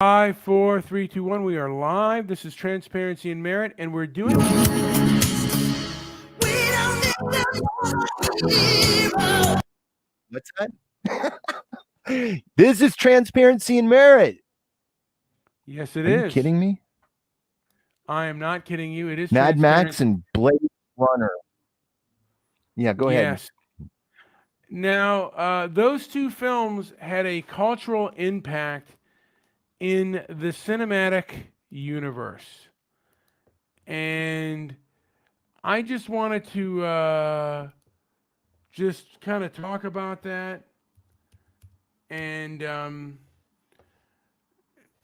Five, four, three, two, one. We are live. This is Transparency and Merit, and we're doing. What's that? This is Transparency and Merit. Yes, it Are you is. kidding me? I am not kidding you. It is Mad Max transparent. and Blade Runner. Yeah, go ahead. Yes. Now, those two films had a cultural impact in the cinematic universe, and I just wanted to just kind of talk about that and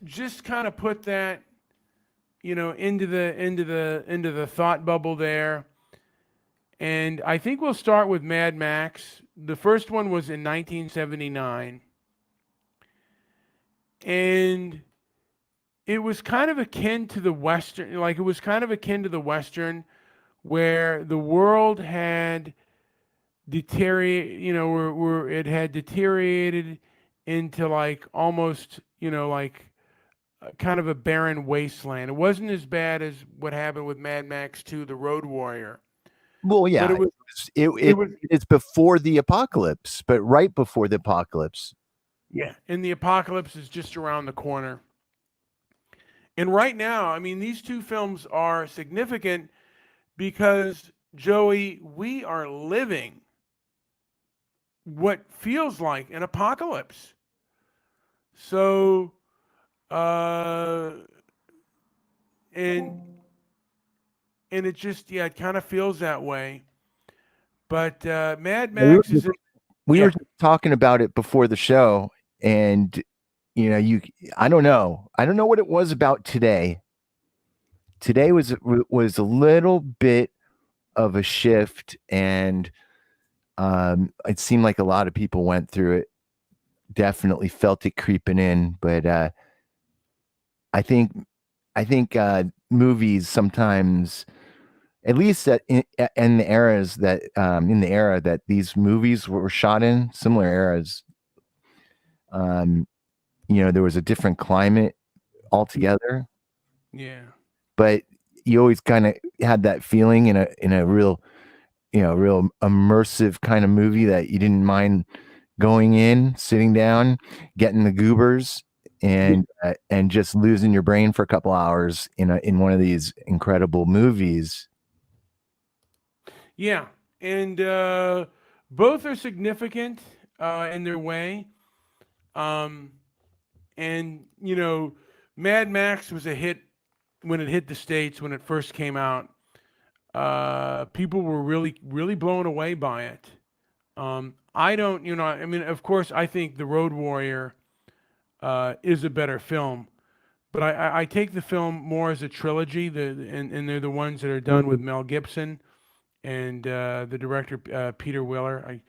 just kind of put that into the thought bubble there. And I think we'll start with Mad Max. The first one was in 1979, and it was kind of akin to the western, like it was kind of akin to the western, where the world had deteriorated, where it had deteriorated into like almost, like kind of a barren wasteland. It wasn't as bad as what happened with Mad Max 2, The Road Warrior, Well, but yeah, it was it, it it was it's before the apocalypse, but right before the apocalypse. yeah. And the apocalypse is just around the corner. And right now, I mean, these two films are significant because Joey, we are living what feels like an apocalypse. So, uh, and and it just it kind of feels that way. But Mad We were Max is just, in, we were yeah. just talking about it before the show, and you I don't know. I don't know what it was about today. Today was a little bit of a shift, and it seemed like a lot of people went through it. Definitely felt it creeping in, but I think movies sometimes, at least in the eras that in the era that these movies were shot in, similar eras, um, there was a different climate altogether. Yeah. But you always kind of had that feeling in a real real immersive kind of movie that you didn't mind going in, sitting down, getting the goobers, and just losing your brain for a couple hours in one of these incredible movies. Yeah. And both are significant in their way. Um, and, Mad Max was a hit when it hit the States when it first came out. People were really, really blown away by it. I don't, I mean, of course, I think The Road Warrior is a better film, but I take the film more as a trilogy. And they're the ones that are done with Mel Gibson and the director Peter Weller.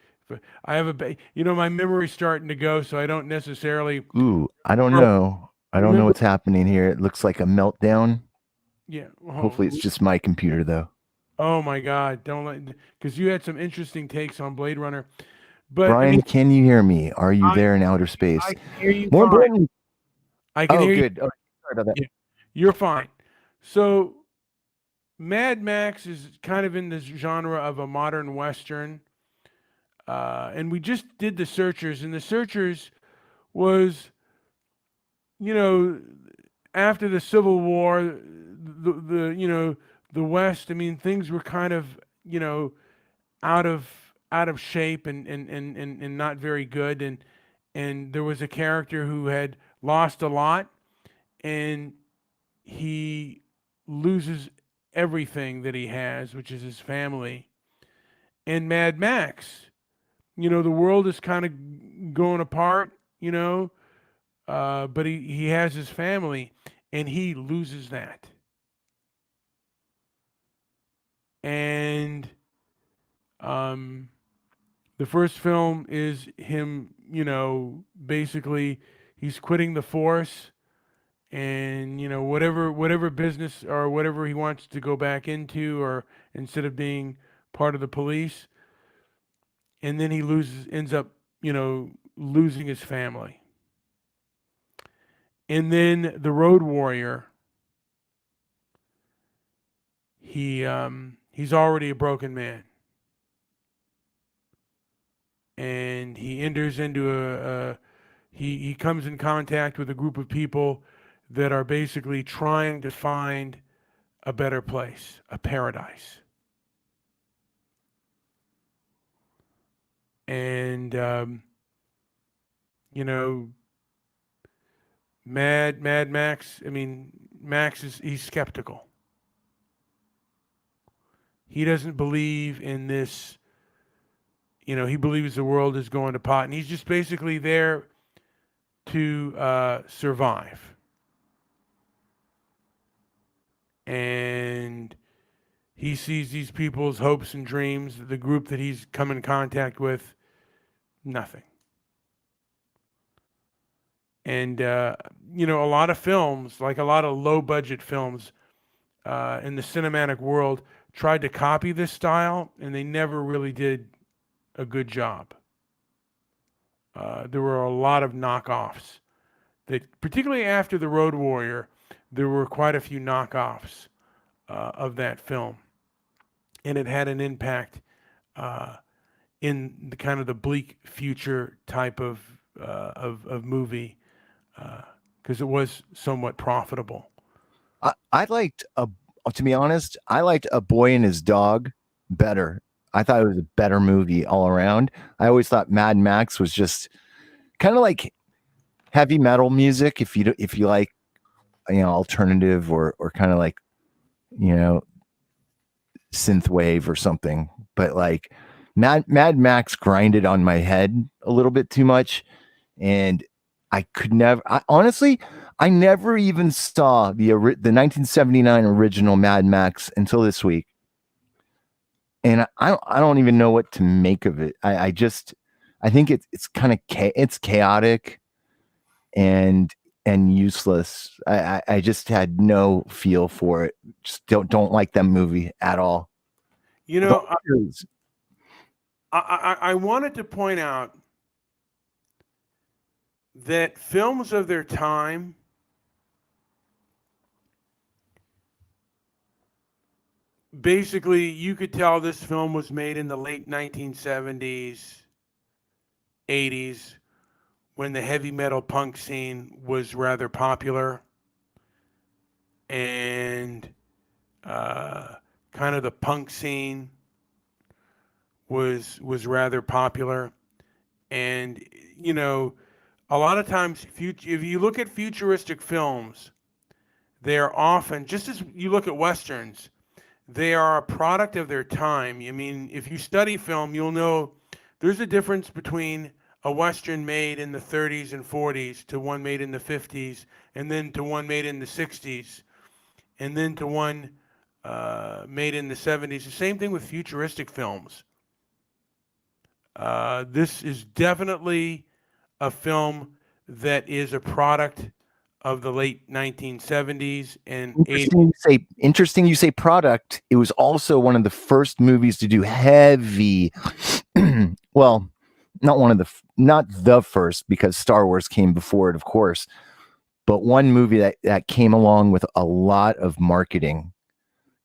I have my memory's starting to go, so I don't necessarily Ooh, I don't remember. know. I don't know remember what's happening here. It looks like a meltdown. yeah. Hopefully, it's Oh, just my computer, though. oh my God! Don't let because you had some interesting takes on Blade Runner. But I Brian, mean, can you hear me? Are you I there in outer space? I can hear you More fine. importantly, I can oh, hear you. good. Oh, sorry about that. Yeah, you're fine. So Mad Max is kind of in this genre of a modern western, and we just did the Searchers, and the Searchers was, you know, after the Civil War, the West. I mean, things were kind of out of shape and not very good, and there was a character who had lost a lot, and he loses everything that he has, which is his family. And Mad Max, the world is kind of going apart, but he has his family, and he loses that. And um, the first film is him, basically he's quitting the force, and whatever business or whatever he wants to go back into, or instead of being part of the police, and then he ends up losing his family. And then the Road Warrior, he's already a broken man, and he enters into he comes in contact with a group of people that are basically trying to find a better place, a paradise. And you know, Mad Max. I mean, Max he's skeptical. He doesn't believe in this. He believes the world is going to pot, and he's just basically there to survive. And he sees these people's hopes and dreams, the group that he's come in contact with, nothing. And a lot of films, like a lot of low budget films in the cinematic world, tried to copy this style, and they never really did a good job. There were a lot of knockoffs. That, particularly after the Road Warrior, there were quite a few knockoffs of that film, and it had an impact in the kind of the bleak future type of movie because it was somewhat profitable. I liked to be honest, I liked A Boy and His Dog better. I thought it was a better movie all around. I always thought Mad Max was just kind of like heavy metal music. If you like, alternative or kind of like, synth wave or something, but like Mad Max grinded on my head a little bit too much, and honestly, I never even saw the 1979 original Mad Max until this week, and I don't even know what to make of it. I think it's kind of it's chaotic and useless. I just had no feel for it. Just don't like that movie at all. I wanted to point out that films of their time basically you could tell this film was made in the late 1970s, 80s, when the heavy metal punk scene was rather popular, and kind of the punk scene was rather popular. And a lot of times if you look at futuristic films, they are often, just as you look at westerns, they are a product of their time. I mean, if you study film, you'll know there's a difference between a western made in the 30s and 40s to one made in the 50s, and then to one made in the 60s, and then to one made in the 70s. The same thing with futuristic films. This is definitely a film that is a product of the late 1970s and 80s. Interesting you say product. It was also one of the first movies to do heavy well, not the first, because Star Wars came before it, of course, but one movie that came along with a lot of marketing.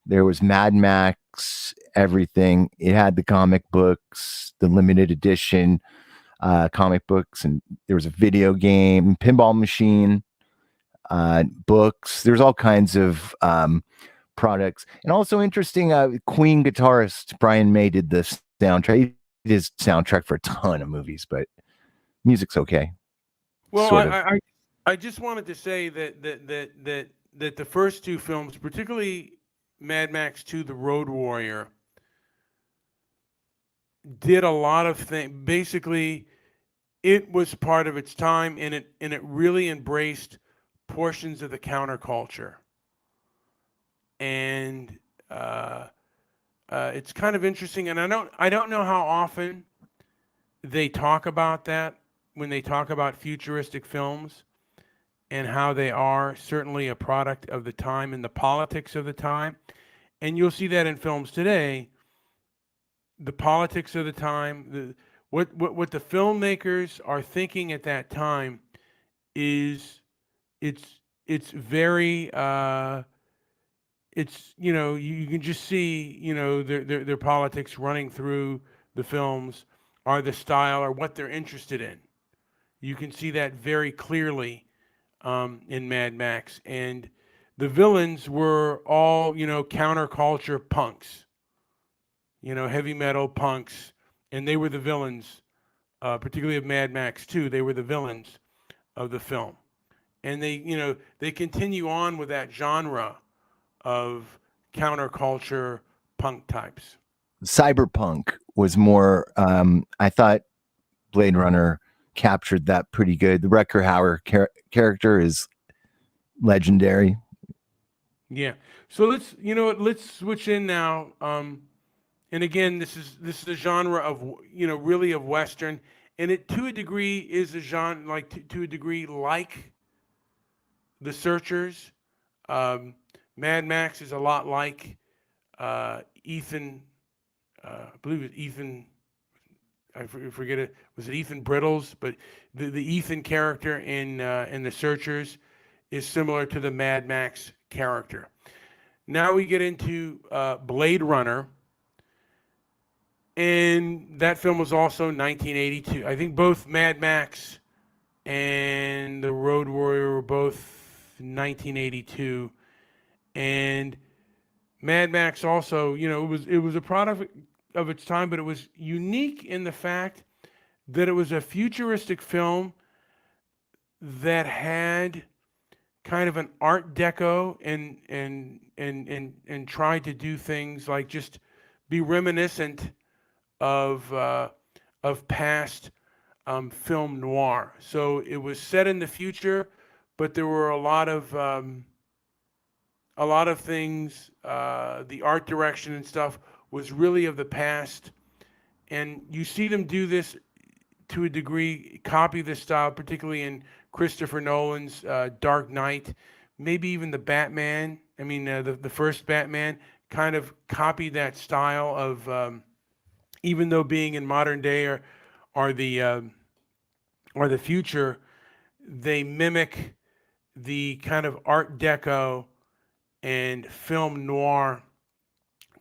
There was Mad Max, everything. It had the comic books, the limited edition comic books, and there was a video game, pinball machine, books. There's all kinds of products. And also interesting, Queen guitarist Brian May did this soundtrack. He did his soundtrack for a ton of movies, but music's okay. Well, sort of. I just wanted to say that the first two films, particularly Mad Max 2: The Road Warrior, did a lot of things. Basically, it was part of its time, and it really embraced portions of the counterculture. And it's kind of interesting, and I don't know how often they talk about that when they talk about futuristic films and how they are certainly a product of the time and the politics of the time. And you'll see that in films today, the politics of the time, what the filmmakers are thinking at that time is it's very it's you can just see their politics running through the films, or the style, or what they're interested in. You can see that very clearly in Mad Max. And the villains were all counterculture punks, heavy metal punks, and they were the villains, particularly of Mad Max 2. They were the villains of the film, and they continue on with that genre of counterculture punk types. Cyberpunk was more. I thought Blade Runner captured that pretty good. The Wrecker Hauer character is legendary. Yeah. So let's switch in now. And again, this is a genre of really of Western, and it to a degree is a genre like to a degree like The Searchers. Um, Mad Max is a lot like Ethan. I believe it's Ethan. Forget it. Was it Ethan Brittles? But the Ethan character in The Searchers is similar to the Mad Max character. Now we get into Blade Runner, and that film was also 1982. I think both Mad Max and The Road Warrior were both 1982, and Mad Max also, it was a product of its time, but it was unique in the fact that it was a futuristic film that had kind of an art deco, and tried to do things like just be reminiscent of past film noir. So it was set in the future, but there were a lot of things. The art direction and stuff was really of the past, and you see them do this to a degree, copy this style, particularly in Christopher Nolan's Dark Knight, maybe even the Batman. I mean, the first Batman kind of copied that style of, even though being in modern day or the future, they mimic the kind of Art Deco and film noir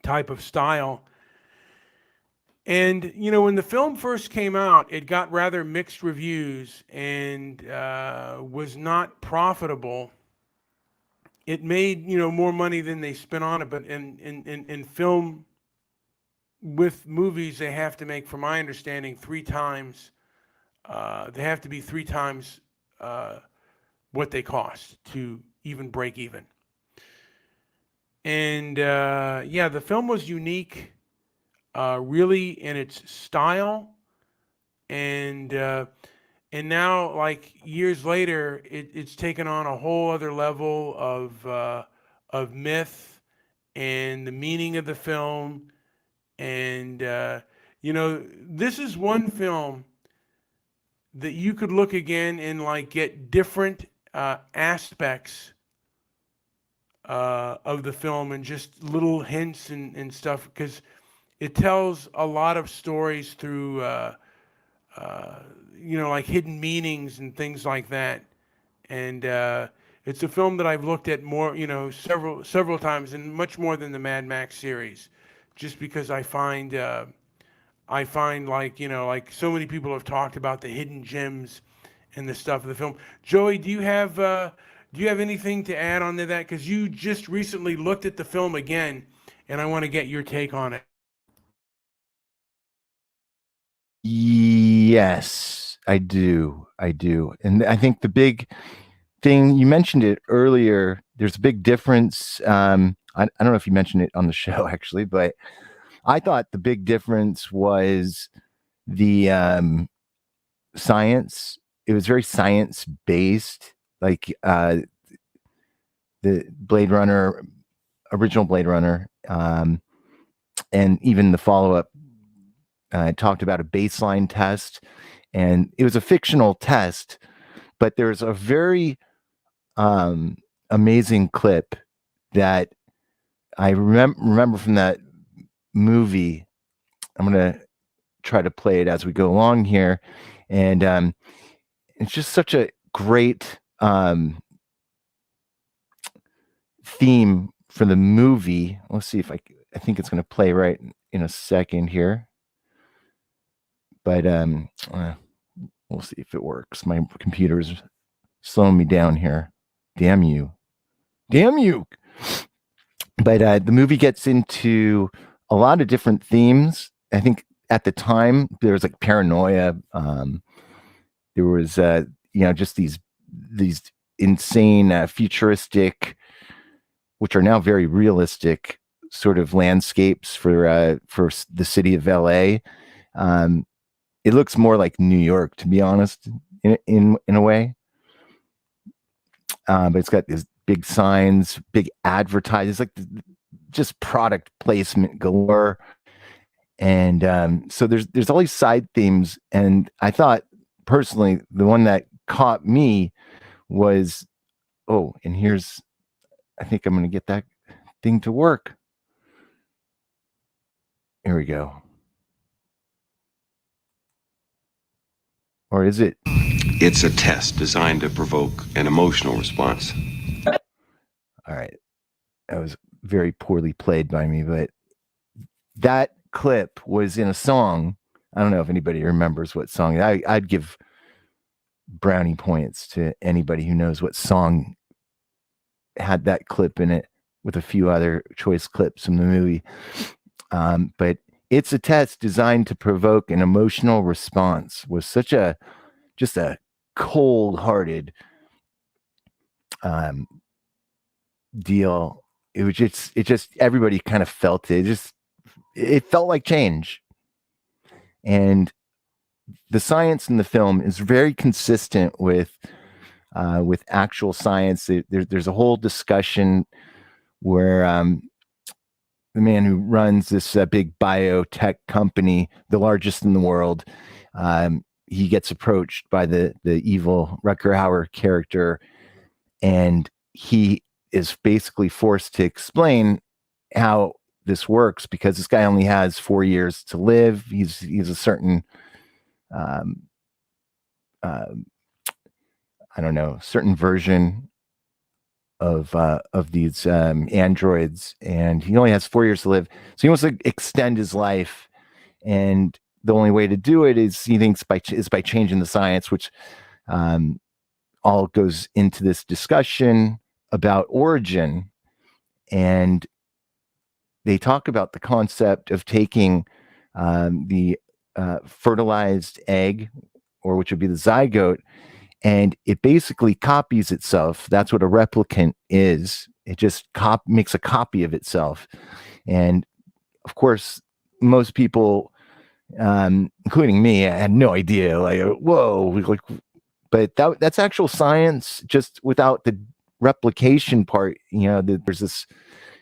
type of style. And when the film first came out, it got rather mixed reviews and was not profitable. It made more money than they spent on it, but in film, with movies, they have to make, from my understanding, three times. They have to be three times what they cost to even break even. And yeah, the film was unique, really in its style, and now, like years later, it's taken on a whole other level of myth and the meaning of the film. And this is one film that you could look again and like get different aspects of the film, and just little hints and stuff, because it tells a lot of stories through like hidden meanings and things like that. And it's a film that I've looked at more, several times, and much more than the Mad Max series, just because I find like so many people have talked about the hidden gems and the stuff of the film. Joey, do you have anything to add on to that? Because you just recently looked at the film again, and I want to get your take on it. Yes, I do. I do. And I think the big thing, you mentioned it earlier, there's a big difference. I don't know if you mentioned it on the show actually, but I thought the big difference was the science. It was very science based, like the Blade Runner, original Blade Runner, and even the follow up talked about a baseline test, and it was a fictional test, but there's a very amazing clip that I remember from that movie. I'm gonna try to play it as we go along here, and it's just such a great theme for the movie. Let's see if I think it's going to play right in a second here. But we'll see if it works. My computer's slowing me down here. Damn you. But the movie gets into a lot of different themes. I think at the time there was like paranoia. There was just these insane futuristic, which are now very realistic sort of landscapes for the city of LA. It looks more like New York, to be honest, in a way. But it's got these big signs, big advertisements, like just product placement galore. And so there's all these side themes. And I thought personally, the one that caught me was, and I think I'm going to get that thing to work. Here we go. Or is it? It's a test designed to provoke an emotional response. All right. That was very poorly played by me, but that clip was in a song. I don't know if anybody remembers what song. I'd give brownie points to anybody who knows what song had that clip in it, with a few other choice clips from the movie. But it's a test designed to provoke an emotional response was such a cold-hearted deal. It just everybody kind of felt it. It felt like change. And the science in the film is very consistent with actual science. There's a whole discussion where the man who runs this big biotech company, the largest in the world, he gets approached by the evil Rutger Hauer character, and he is basically forced to explain how this works, because this guy only has 4 years to live. He's a certain I don't know, certain version of these androids, and he only has 4 years to live. So he wants to extend his life, and the only way to do it is, he thinks, by changing the science, which all goes into this discussion about origin. And they talk about the concept of taking the fertilized egg, or which would be the zygote, and it basically copies itself. That's what a replicant is. It just makes a copy of itself. And of course, most people, including me, I had no idea. Like, whoa! But that's actual science, just without the replication part. There's this.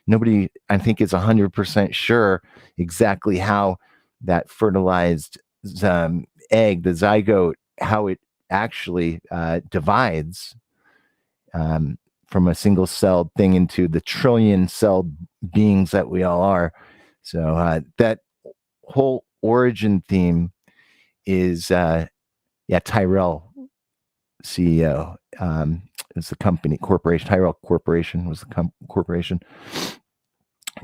Nobody, I think, is 100% sure exactly how that fertilized egg, the zygote, how it actually divides from a single-celled thing into the trillion-celled beings that we all are. So that whole origin theme is, Tyrell CEO. It's the corporation. Tyrell Corporation was the corporation.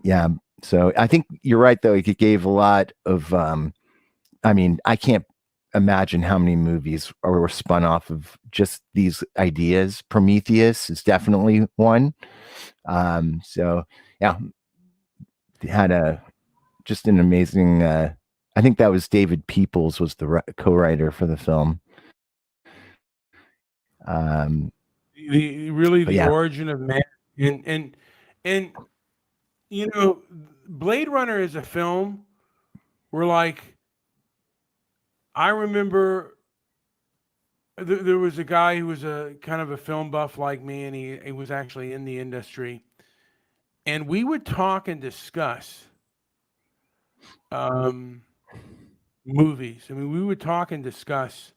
Yeah. So I think you're right, though. It gave a lot of, I can't imagine how many movies were spun off of just these ideas. Prometheus is definitely one. So yeah, it had just an amazing, I think that was David Peoples was the co-writer for the film. The origin of man, and Blade Runner is a film where, like, I remember there was a guy who was a kind of a film buff like me, and he was actually in the industry, and we would talk and discuss movies. I mean, we would talk and discuss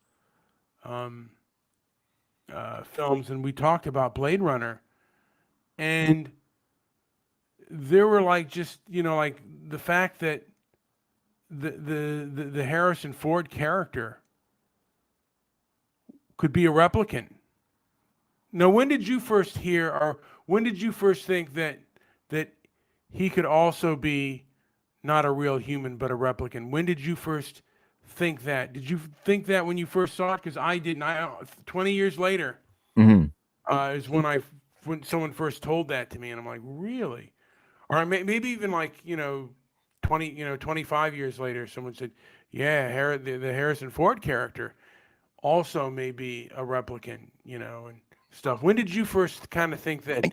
films, and we talked about Blade Runner, and there were like, just like the fact that the Harrison Ford character could be a replicant. Now, when did you first hear, or when did you first think that he could also be not a real human but a replicant? When did you first think that? Did you think that when you first saw it? Because I didn't. 20 years later Mhm. is when someone first told that to me, and I'm like, really? Or maybe even like 25 years later, someone said, yeah, the Harrison Ford character also may be a replicant, and stuff. When did you first kind of think that?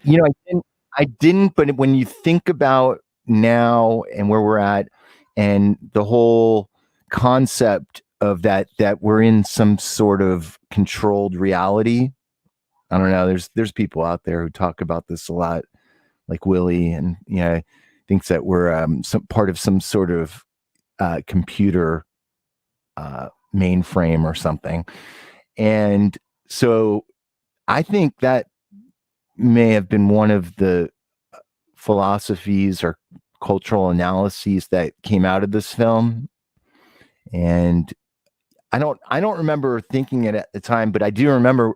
I didn't, but when you think about now and where we're at and the whole concept of that we're in some sort of controlled reality. I don't know. There's people out there who talk about this a lot, like Willie, and thinks that we're some part of some sort of computer mainframe or something. And so I think that may have been one of the philosophies or cultural analyses that came out of this film. And I don't remember thinking it at the time, but I do remember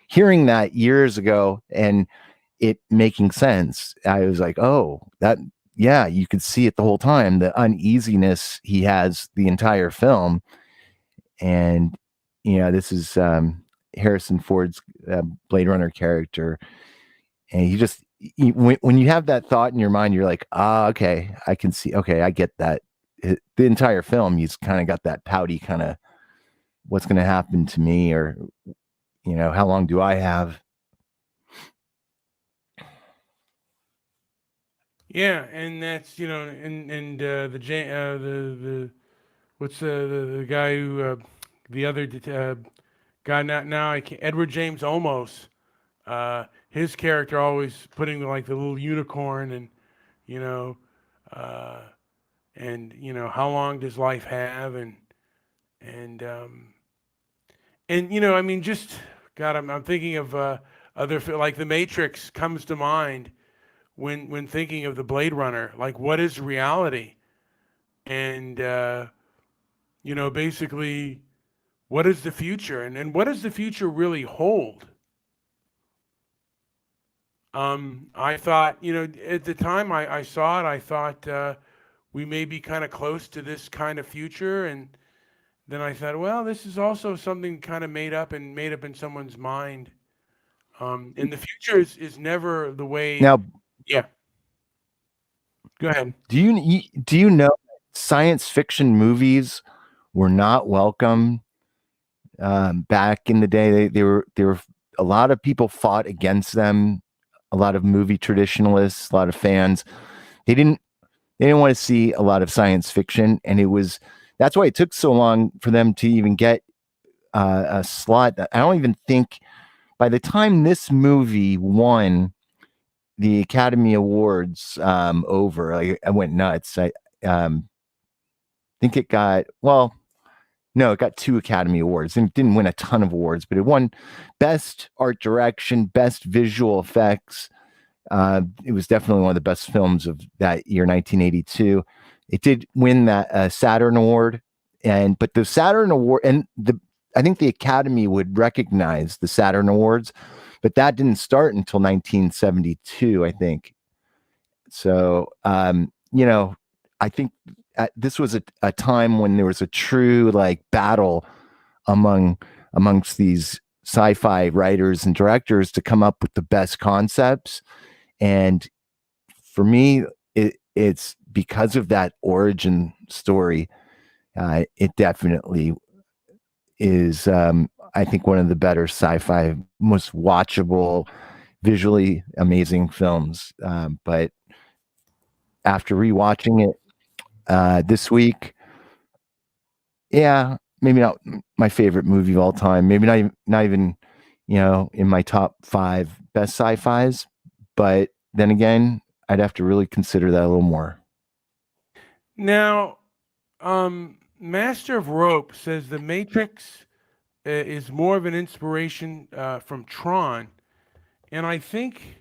hearing that years ago and it making sense. I was like, oh, that, yeah, you could see it the whole time, the uneasiness he has the entire film. And this is Harrison Ford's Blade Runner character, and when you have that thought in your mind, you're like, okay, I can see, okay, I get that. The entire film, he's kind of got that pouty kind of, what's going to happen to me, or how long do I have? Yeah, and that's and the what's the guy who the other guy now I can't, Edward James Olmos. His character always putting like the little unicorn and you know, uh, how long does life have and I mean just God, I'm thinking of like The Matrix comes to mind when thinking of the Blade Runner. Like, what is reality? And basically, what is the future? And what does the future really hold? I thought, at the time I saw it, I thought we may be kind of close to this kind of future. And then I thought, well, this is also something kind of made up in someone's mind. And the future is never the way. Now, Yeah, go ahead. do you know science fiction movies were not welcome back in the day? They were a lot of people fought against them. A lot of movie traditionalists, a lot of fans. They didn't they didn't want to see a lot of science fiction, and that's why it took so long for them to even get a slot. I don't even think by the time this movie won the Academy Awards over, I went nuts. I think it got, well, no, it got 2 Academy Awards and it didn't win a ton of awards, but it won Best Art Direction, Best Visual Effects. It was definitely one of the best films of that year, 1982. It did win that Saturn Award, but the Saturn Award and I think the Academy would recognize the Saturn Awards, but that didn't start until 1972, I think. So, I think this was a time when there was a true like battle amongst these sci-fi writers and directors to come up with the best concepts. And for me, it's because of that origin story. It definitely is, I think, one of the better sci-fi, most watchable, visually amazing films. But after rewatching it this week, yeah, maybe not my favorite movie of all time. Maybe not even in my top 5 best sci-fis. But then again, I'd have to really consider that a little more. Now, Master of Rope says the Matrix is more of an inspiration from Tron, and I think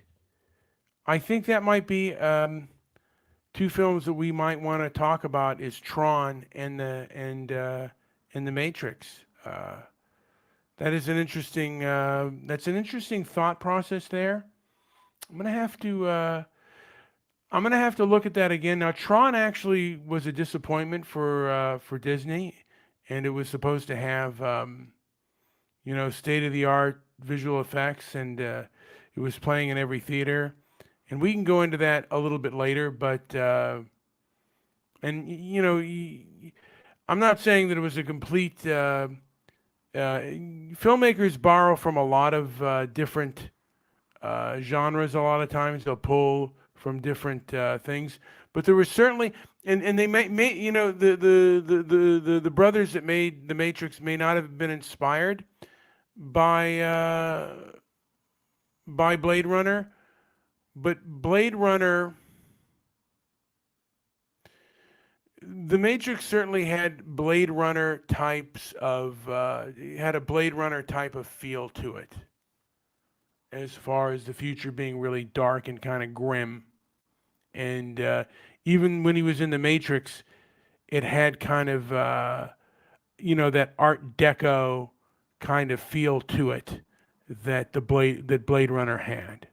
that might be 2 films that we might want to talk about is Tron and the Matrix. That is an interesting that's an interesting thought process there. I'm gonna have to. I'm gonna have to look at that again. Now, Tron actually was a disappointment for Disney, and it was supposed to have state of the art visual effects, and it was playing in every theater. And we can go into that a little bit later, but and I'm not saying that it was a complete. Filmmakers borrow from a lot of different genres. A lot of times they'll pull from different things, but there was certainly, and they may the brothers that made The Matrix may not have been inspired by uh, by Blade Runner, but Blade Runner. The Matrix certainly had Blade Runner types of had a Blade Runner type of feel to it, as far as the future being really dark and kind of grim. And even when he was in the Matrix, it had kind of that Art Deco kind of feel to it that Blade Runner had.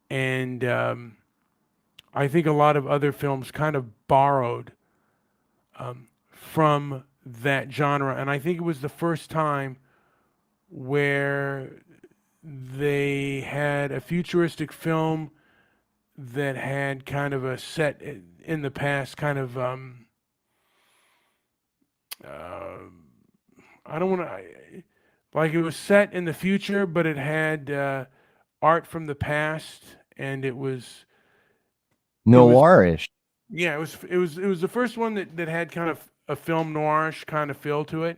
And I think a lot of other films kind of borrowed from that genre, and I think it was the first time where they had a futuristic film that had kind of a set in the past, kind of I don't want to like it was set in the future, but it had art from the past, and it was Noirish. yeah, it was the first one that had kind of a film noirish kind of feel to it,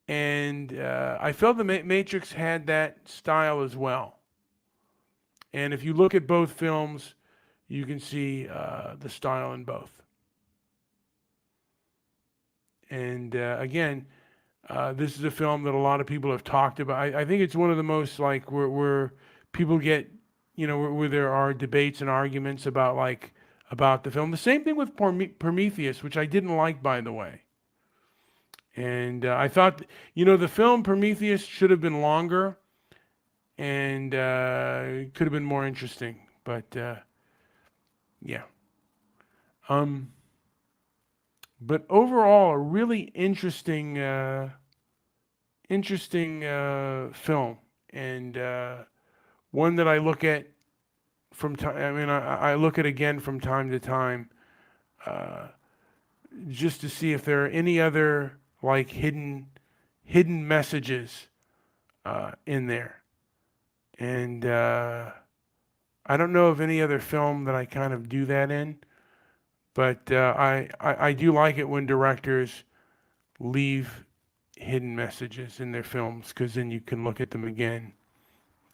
and I felt the Matrix had that style as well. And if you look at both films, you can see the style in both. And again, this is a film that a lot of people have talked about. I think it's one of the most like where people get, where there are debates and arguments about about the film. The same thing with Prometheus, which I didn't like, by the way. And I thought, the film Prometheus should have been longer and could have been more interesting. But yeah. But overall, a really interesting film, and one that I look at from time. I mean, I look at again from time to time, uh, just to see if there are any other like hidden messages in there. And I don't know of any other film that I kind of do that in, but I do like it when directors leave hidden messages in their films, because then you can look at them again.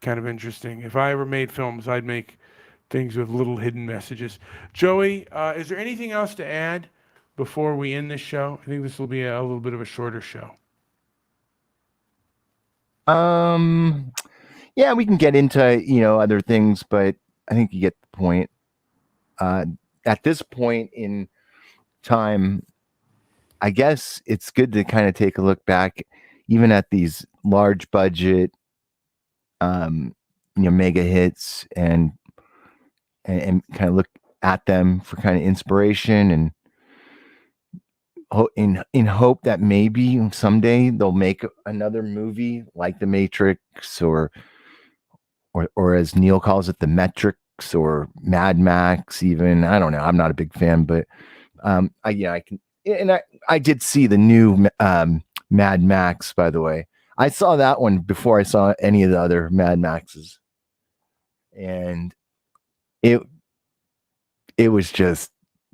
Kind of interesting. If I ever made films, I'd make things with little hidden messages. Joey, is there anything else to add before we end this show? I think this will be a little bit of a shorter show. Yeah, we can get into other things, but I think you get the point. At this point in time, I guess it's good to kind of take a look back, even at these large budget, mega hits, and kind of look at them for kind of inspiration, and in hope that maybe someday they'll make another movie like The Matrix, or as Neil calls it, The Metrics, or Mad Max. Even, I don't know. I'm not a big fan, but I can. And I did see the new Mad Max, by the way. I saw that one before I saw any of the other Mad Maxes, and it was just,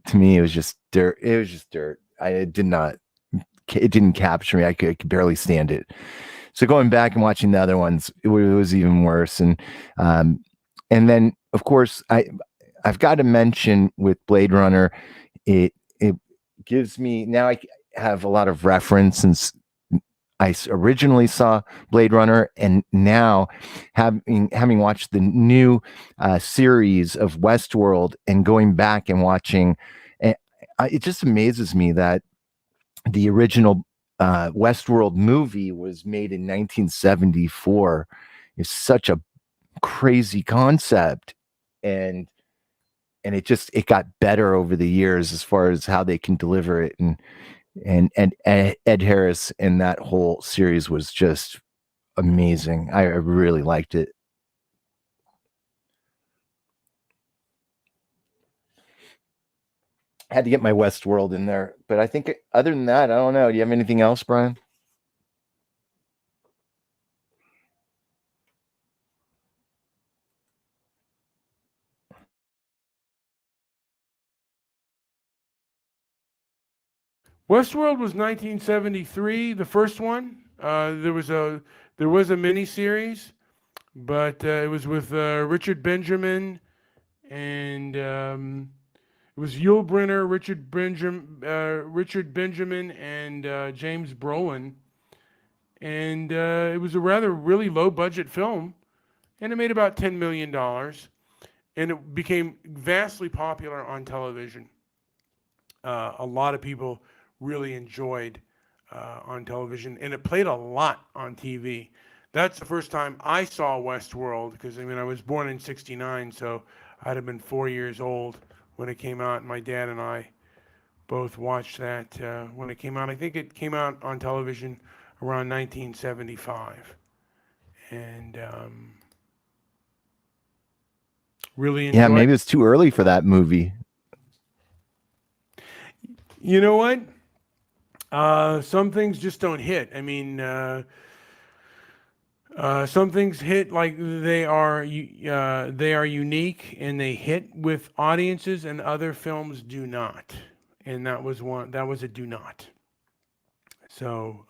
to me, it was just dirt. It was just dirt. It didn't capture me. I could barely stand it. So going back and watching the other ones, it was even worse. And then of course I've got to mention with Blade Runner, it gives me, now I have a lot of reference, since I originally saw Blade Runner, and now having watched the new series of Westworld and going back and watching, it just amazes me that the original Westworld movie was made in 1974. It's such a crazy concept, and it got better over the years as far as how they can deliver it, and Ed Harris in that whole series was just amazing. I really liked it. Had to get my Westworld in there, but I think other than that, I don't know. Do you have anything else, Brian? Westworld was 1973, the first one. There was a mini series, but it was with Richard Benjamin, and it was Yul Brynner, Richard Benjamin, and James Brolin, and it was a really low budget film, and it made about $10 million, and it became vastly popular on television. A lot of people really enjoyed on television, and it played a lot on TV. That's the first time I saw Westworld, because I mean I was born in '69, so I'd have been 4 years old when it came out. And my dad and I both watched that when it came out. I think it came out on television around 1975, and really enjoyed. Yeah, maybe it's too early for that movie. You know what? Some things just don't hit. I mean, some things hit like they are unique and they hit with audiences, and other films do not. And that was one. That was a do not. So,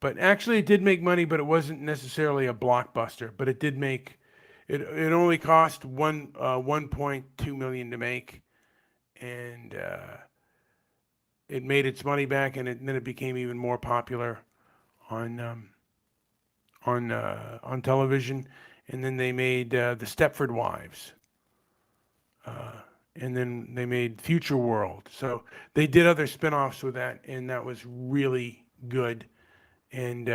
but actually, it did make money, but it wasn't necessarily a blockbuster. But it did make. It only cost 1.2 million to make, and it made its money back, and then it became even more popular on television. And then they made the Stepford Wives, and then they made Future World. So they did other spin-offs with that, and that was really good. And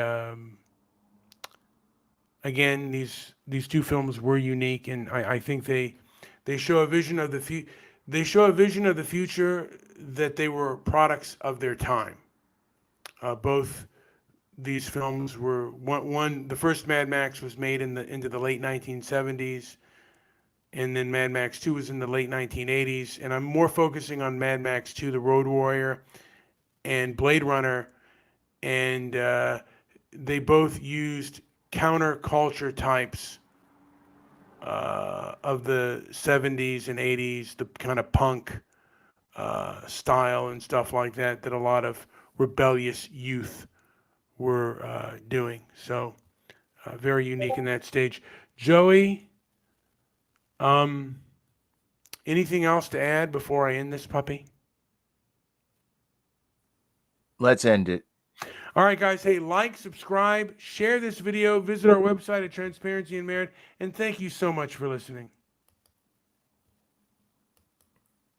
again, these two films were unique, and I think they show a vision of the future, that they were products of their time. Both these films were the first Mad Max was made into the late 1970s, and then Mad Max 2 was in the late 1980s. And I'm more focusing on Mad Max 2, The Road Warrior, and Blade Runner, and they both used counterculture types of the 70s and 80s, the kind of punk style and stuff like that a lot of rebellious youth were doing. So very unique in that stage. Joey, anything else to add before I end this puppy? Let's end it. All right, guys. Hey, like, subscribe, share this video, visit our website at Transparency and Merit, and thank you so much for listening.